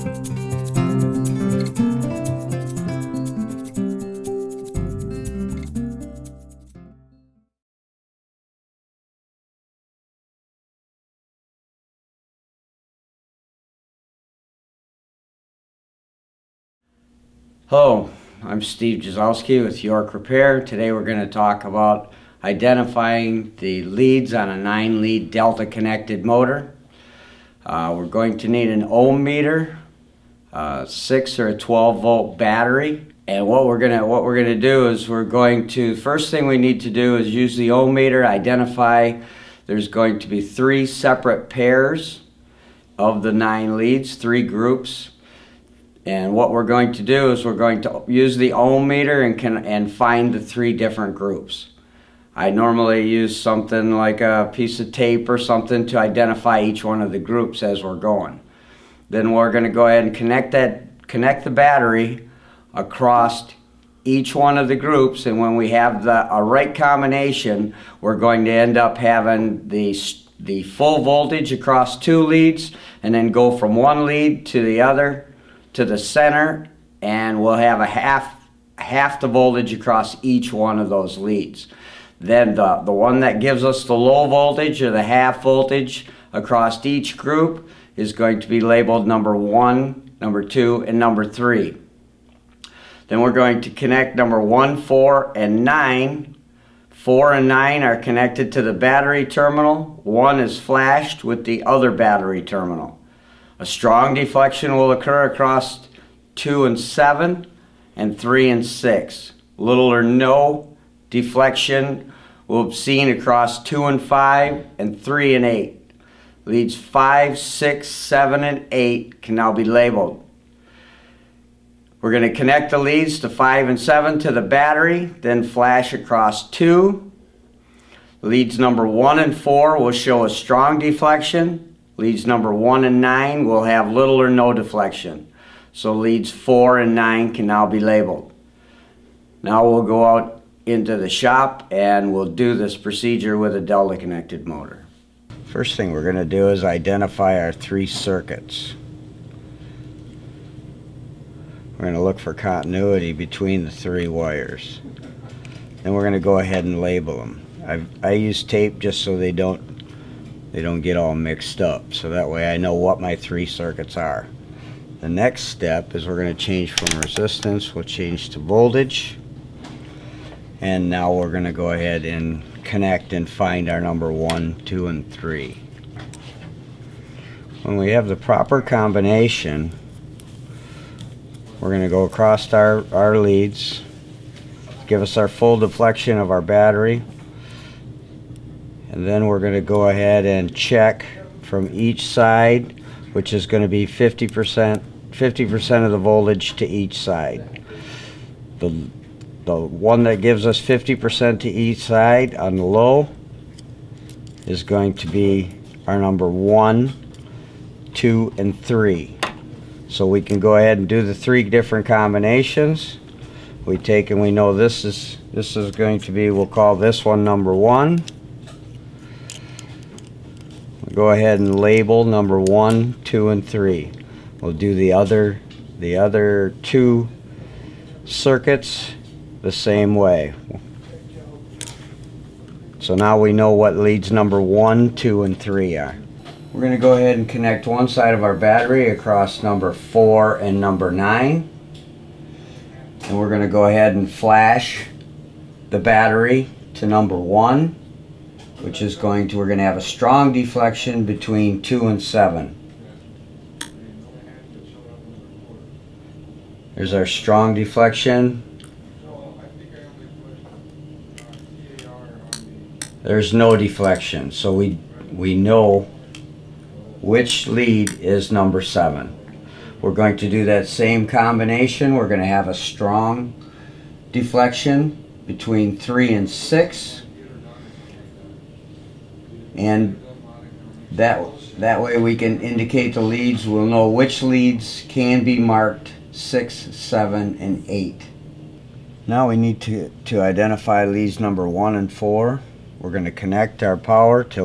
Hello, I'm Steve Jazowski with York Repair. Today we're going to talk about identifying the leads on a 9-lead delta connected motor. We're going to need an ohm meter, 6 or a 12 volt battery, and what we're gonna do is first thing we need to do is use the ohm meter, identify there's going to be 3 separate pairs of the 9 leads, 3 groups. And what we're going to do is we're going to use the ohm meter and find the 3 different groups. I normally use something like a piece of tape or something to identify each one of the groups as we're going. Then we're going to go ahead and connect the battery across each one of the groups, and when we have a right combination, we're going to end up having the full voltage across 2 leads, and then go from one lead to the other to the center, and we'll have a half the voltage across each one of those leads. Then the one that gives us the low voltage or the half voltage across each group is going to be labeled number 1, number 2, and number 3. Then we're going to connect number 1, 4, and 9. 4 and 9 are connected to the battery terminal. 1 is flashed with the other battery terminal. A strong deflection will occur across 2 and 7 and 3 and 6. Little or no deflection will be seen across 2 and 5 and 3 and 8. Leads 5, 6, 7, and 8 can now be labeled. We're going to connect the leads to 5 and 7 to the battery, then flash across 2. Leads number 1 and 4 will show a strong deflection. Leads number 1 and 9 will have little or no deflection. So leads 4 and 9 can now be labeled. Now we'll go out into the shop and we'll do this procedure with a delta connected motor. First thing we're going to do is identify our 3 circuits. We're going to look for continuity between the 3 wires. Then we're going to go ahead and label them. I use tape just so they don't get all mixed up, so that way I know what my 3 circuits are. The next step is we're going to change from resistance, we'll change to voltage, and now we're going to go ahead and connect and find our number 1, 2, and 3. When we have the proper combination, we're going to go across our leads, give us our full deflection of our battery, and then we're going to go ahead and check from each side, which is going to be 50% of the voltage to each side. The one that gives us 50% to each side on the low is going to be our number 1, 2, and 3. So we can go ahead and do the 3 different combinations. We take and we know this is going to be, we'll call this one number 1. Go ahead and label number 1, 2, and 3. We'll do the other 2 circuits the same way. So now we know what leads number 1, 2, and 3 are. We're going to go ahead and connect one side of our battery across number 4 and number 9. And we're going to go ahead and flash the battery to number 1. Which is we're going to have a strong deflection between 2 and 7. There's our strong deflection. There's no deflection, so we know which lead is number 7. We're going to do that same combination. We're going to have a strong deflection between 3 and 6. And that way we can indicate the leads. We'll know which leads can be marked 6, 7, and 8. Now we need to identify leads number 1 and 4. We're going to connect our battery power to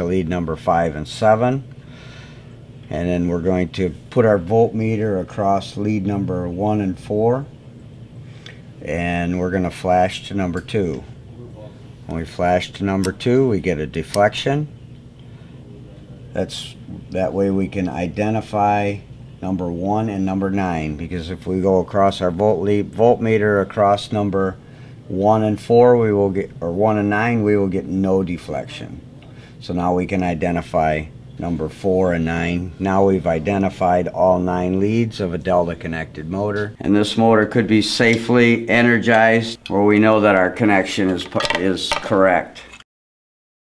lead number 5 and 7. And then we're going to put our voltmeter across lead number 1 and 4. And we're going to flash to number 2. When we flash to number 2, we get a deflection. That way we can identify number 1 and number 9, because if we go across our voltmeter across number 1 and 4, we will get, or 1 and 9, we will get no deflection. So now we can identify number 4 and 9. Now we've identified all 9 leads of a delta connected motor, and this motor could be safely energized where we know that our connection is correct.